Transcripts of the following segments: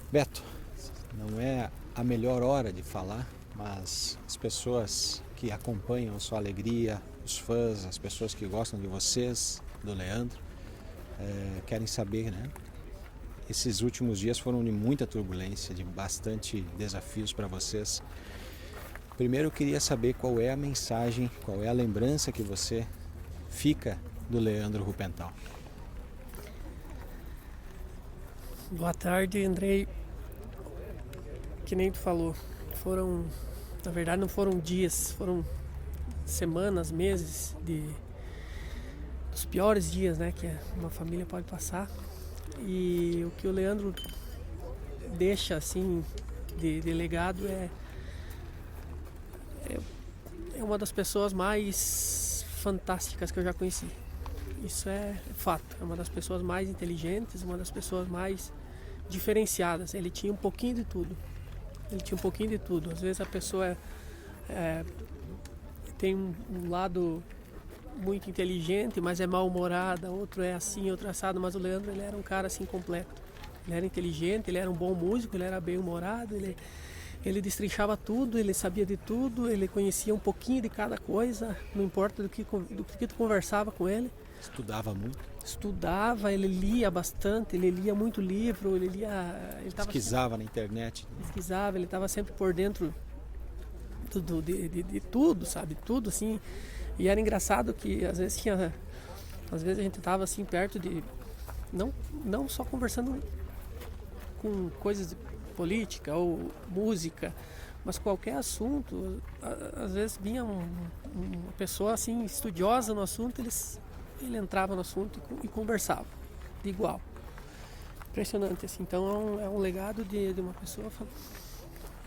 Beto, não é a melhor hora de falar, mas as pessoas que acompanham a sua alegria, os fãs, as pessoas que gostam de vocês, do Leandro, querem saber, né? Esses últimos dias foram de muita turbulência, de bastante desafios para vocês. Primeiro eu queria saber qual é a mensagem, qual é a lembrança que você fica do Leandro Rupental. Boa tarde, Andrei. Que nem tu falou, na verdade não foram dias, foram semanas, meses dos piores dias, né, que uma família pode passar. E o que o Leandro deixa assim de legado é uma das pessoas mais fantásticas que eu já conheci. Isso é fato. É uma das pessoas mais inteligentes, uma das pessoas mais diferenciadas. Ele tinha um pouquinho de tudo. Às vezes a pessoa tem um lado muito inteligente, mas é mal-humorada. Outro é assim, outro é assado. Mas o Leandro, ele era um cara assim completo. Ele era inteligente, ele era um bom músico, ele era bem-humorado. Ele destrinchava tudo, ele sabia de tudo, ele conhecia um pouquinho de cada coisa. Não importa do que tu conversava com ele. Estudava muito? Estudava, ele lia bastante, ele lia muito livro, ele Pesquisava na internet? Pesquisava, ele estava sempre por dentro de tudo, sabe? Tudo assim. E era engraçado que às vezes a gente estava assim perto de, não só conversando com coisas de política ou música, mas qualquer assunto. Às vezes vinha uma pessoa assim estudiosa no assunto, ele entrava no assunto e conversava de igual. Impressionante assim. Então é um legado de uma pessoa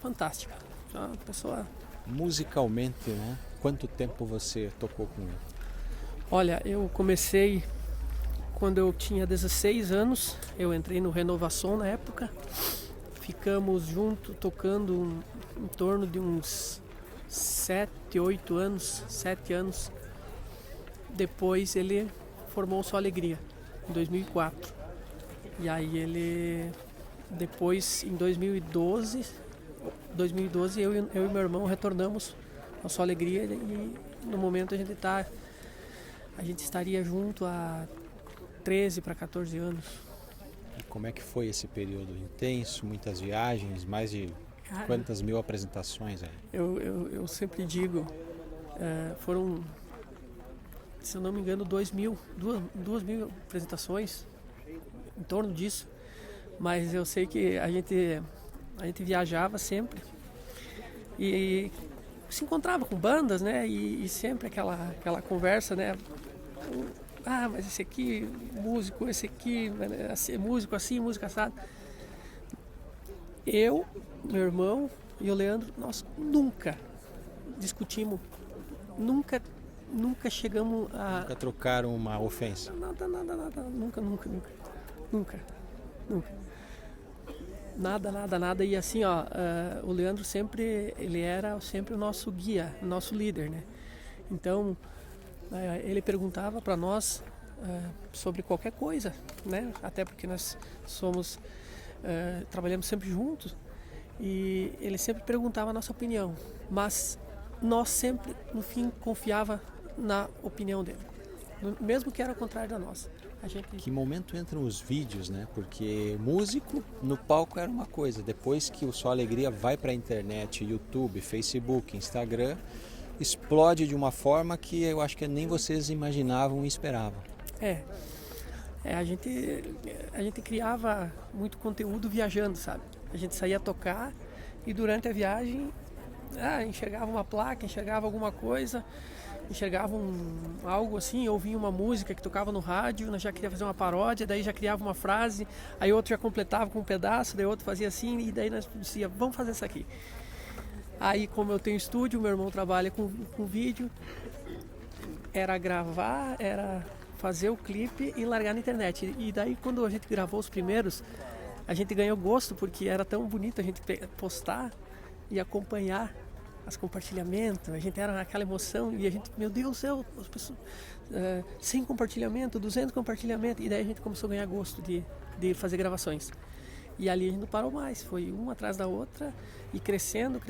fantástica. Uma pessoa. Musicalmente, né? Quanto tempo você tocou com ele? Olha, eu comecei quando eu tinha 16 anos. Eu entrei no Renovação na época. Ficamos juntos tocando em torno de uns 7 anos. Depois ele formou Só Alegria, em 2004. E aí depois em 2012 eu e meu irmão retornamos ao Só Alegria e no momento a gente estaria junto há 13 para 14 anos. E como é que foi esse período intenso, muitas viagens, mais de quantas mil apresentações aí? Eu sempre digo, foram, se eu não me engano, 2.000 apresentações, em torno disso. Mas eu sei que a gente viajava sempre e se encontrava com bandas, né? E sempre aquela conversa, né? Ah, mas esse aqui, músico, esse aqui, músico assim, música assado. Eu, meu irmão e o Leandro, nós nunca discutimos, nunca chegamos a... Nunca trocaram uma ofensa? Nada, nunca. Nada. E assim, o Leandro ele era sempre o nosso guia, o nosso líder, né? Então, ele perguntava para nós sobre qualquer coisa, né? Até porque nós trabalhamos sempre juntos e ele sempre perguntava a nossa opinião, mas nós sempre, no fim, confiava na opinião dele, mesmo que era o contrário da nossa. Que momento entram os vídeos, né? Porque músico no palco era uma coisa, depois que o Só Alegria vai para a internet, YouTube, Facebook, Instagram, explode de uma forma que eu acho que nem vocês imaginavam e esperavam. A gente criava muito conteúdo viajando, sabe? A gente saía tocar e durante a viagem enxergava uma placa, enxergava alguma coisa, enxergava algo assim, ouvia uma música que tocava no rádio, nós já queria fazer uma paródia, daí já criava uma frase, aí outro já completava com um pedaço, daí outro fazia assim, e daí nós dizíamos, vamos fazer isso aqui. Aí, como eu tenho estúdio, meu irmão trabalha com vídeo, era gravar, era fazer o clipe e largar na internet. E daí, quando a gente gravou os primeiros, a gente ganhou gosto, porque era tão bonito a gente postar e acompanhar os compartilhamentos. A gente era naquela emoção e a gente, meu Deus do céu, as pessoas, 100 compartilhamentos, 200 compartilhamentos. E daí a gente começou a ganhar gosto de fazer gravações. E ali a gente não parou mais, foi uma atrás da outra e crescendo,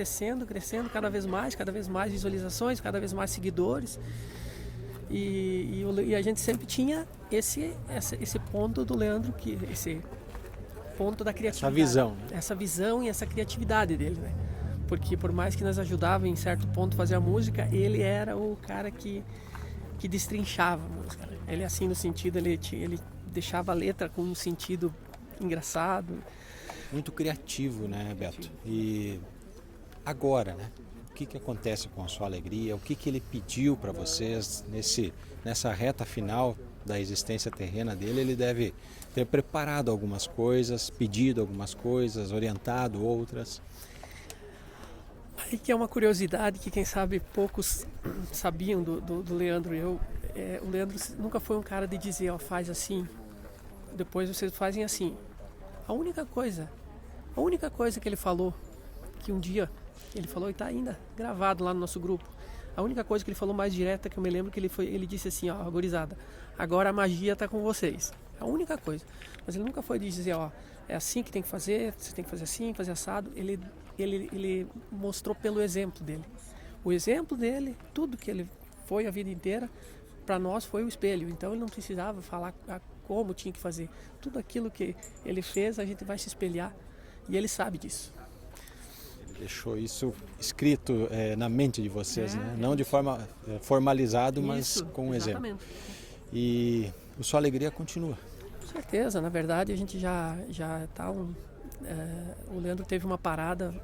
cada vez mais visualizações, cada vez mais seguidores. E a gente sempre tinha esse ponto do Leandro, esse ponto da criatividade. Essa visão e essa criatividade dele, né? Porque por mais que nós ajudávamos em certo ponto a fazer a música, ele era o cara que destrinchava a música. Né? Ele assim no sentido, ele deixava a letra com um sentido engraçado. Muito criativo, né, Beto? E agora, né? O que acontece com a sua alegria? O que ele pediu para vocês nessa reta final da existência terrena dele? Ele deve ter preparado algumas coisas, pedido algumas coisas, orientado outras. Aí que é uma curiosidade que quem sabe poucos sabiam do Leandro. O Leandro nunca foi um cara de dizer, ó, faz assim, depois vocês fazem assim. A única coisa que ele falou, que um dia ele falou e está ainda gravado lá no nosso grupo, a única coisa que ele falou mais direta que eu me lembro que ele disse assim, ó, gurizada, agora a magia está com vocês. A única coisa. Mas ele nunca foi de dizer, ó, é assim que tem que fazer, você tem que fazer assim, fazer assado. Ele mostrou pelo exemplo dele. O exemplo dele, tudo que ele foi a vida inteira, para nós foi o espelho. Então ele não precisava falar como tinha que fazer. Tudo aquilo que ele fez, a gente vai se espelhar. E ele sabe disso. Ele deixou isso escrito na mente de vocês, né? Não de forma formalizado, mas com um exemplo. E a sua alegria continua. Com certeza, na verdade a gente já está o Leandro teve uma parada,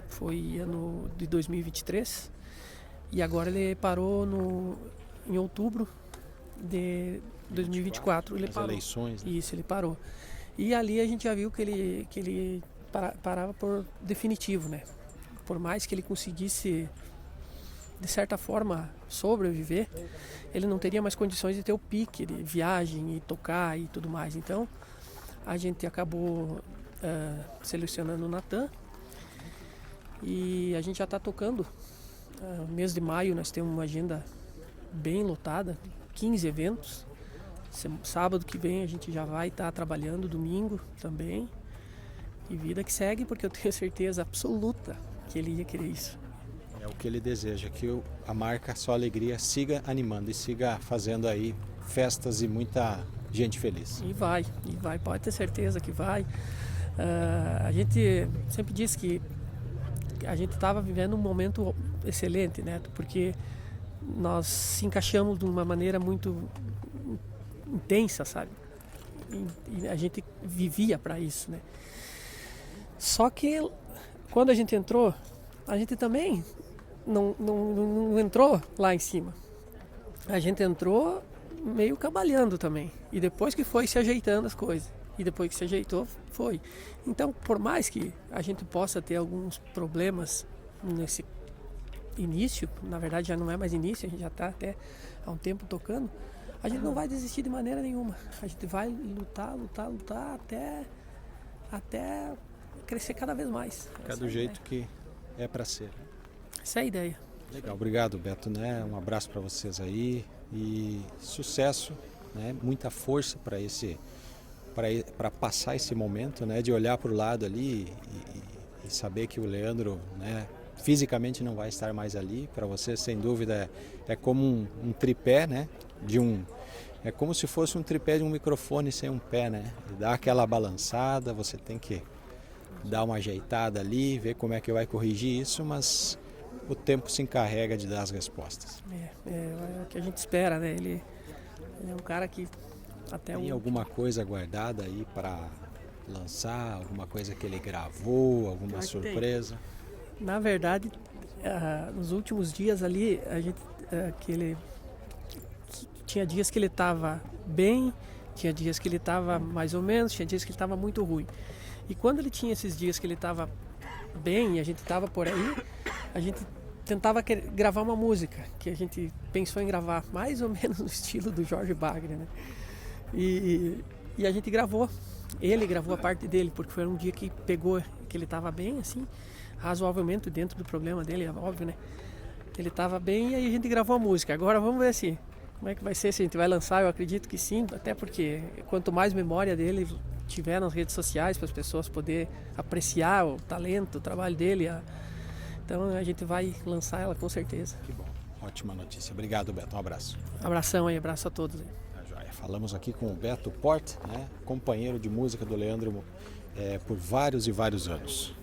foi ano de 2023 e agora ele parou em outubro de 2024. Ele parou. Eleições. Né? Isso, ele parou. E ali a gente já viu que ele parava por definitivo, né? Por mais que ele conseguisse de certa forma sobreviver, ele não teria mais condições de ter o pique de viagem e tocar e tudo mais. Então a gente acabou selecionando o Natan e a gente já está tocando. No mês de maio nós temos uma agenda bem lotada, 15 eventos. Sábado que vem a gente já vai estar trabalhando, domingo também. E vida que segue, porque eu tenho certeza absoluta que ele ia querer isso. É o que ele deseja, que a marca Só Alegria siga animando e siga fazendo aí festas e muita gente feliz. E vai, pode ter certeza que vai. A gente sempre diz que a gente estava vivendo um momento excelente, né? Porque nós se encaixamos de uma maneira muito intensa, sabe? E a gente vivia para isso, né? Só que quando a gente entrou, a gente também não entrou lá em cima. A gente entrou meio cabalhando também. E depois que foi se ajeitando as coisas. E depois que se ajeitou, foi. Então, por mais que a gente possa ter alguns problemas nesse início, na verdade já não é mais início, a gente já está até há um tempo tocando, a gente não vai desistir de maneira nenhuma. A gente vai lutar até crescer cada vez mais. Do jeito que é para ser. Essa é a ideia. Legal, obrigado, Beto, né? Um abraço para vocês aí e sucesso, né? Muita força para passar esse momento, né? De olhar para o lado ali e saber que o Leandro, né? Fisicamente não vai estar mais ali. Para você, sem dúvida, é como um tripé, né? É como se fosse um tripé de um microfone sem um pé, né? Dá aquela balançada, você tem que dar uma ajeitada ali, ver como é que vai corrigir isso, mas o tempo se encarrega de dar as respostas. É o que a gente espera, né? Ele é um cara que até tem alguma coisa guardada aí para lançar, alguma coisa que ele gravou, alguma surpresa? Na verdade, nos últimos dias ali, a gente tinha dias que ele estava bem, tinha dias que ele estava mais ou menos, tinha dias que ele estava muito ruim. E quando ele tinha esses dias que ele estava bem e a gente estava por aí, a gente tentava gravar uma música que a gente pensou em gravar mais ou menos no estilo do Jorge Wagner, né? E a gente gravou. Ele gravou a parte dele, porque foi um dia que pegou, que ele estava bem, assim, razoavelmente dentro do problema dele, é óbvio, né? Ele estava bem e aí a gente gravou a música. Agora vamos ver assim, como é que vai ser, se a gente vai lançar. Eu acredito que sim, até porque quanto mais memória dele tiver nas redes sociais para as pessoas poderem apreciar o talento, o trabalho dele. Então a gente vai lançar ela com certeza. Que bom, ótima notícia. Obrigado, Beto, um abraço. Abração aí, abraço a todos aí. Falamos aqui com o Beto Port, né, companheiro de música do Leandro por vários e vários anos.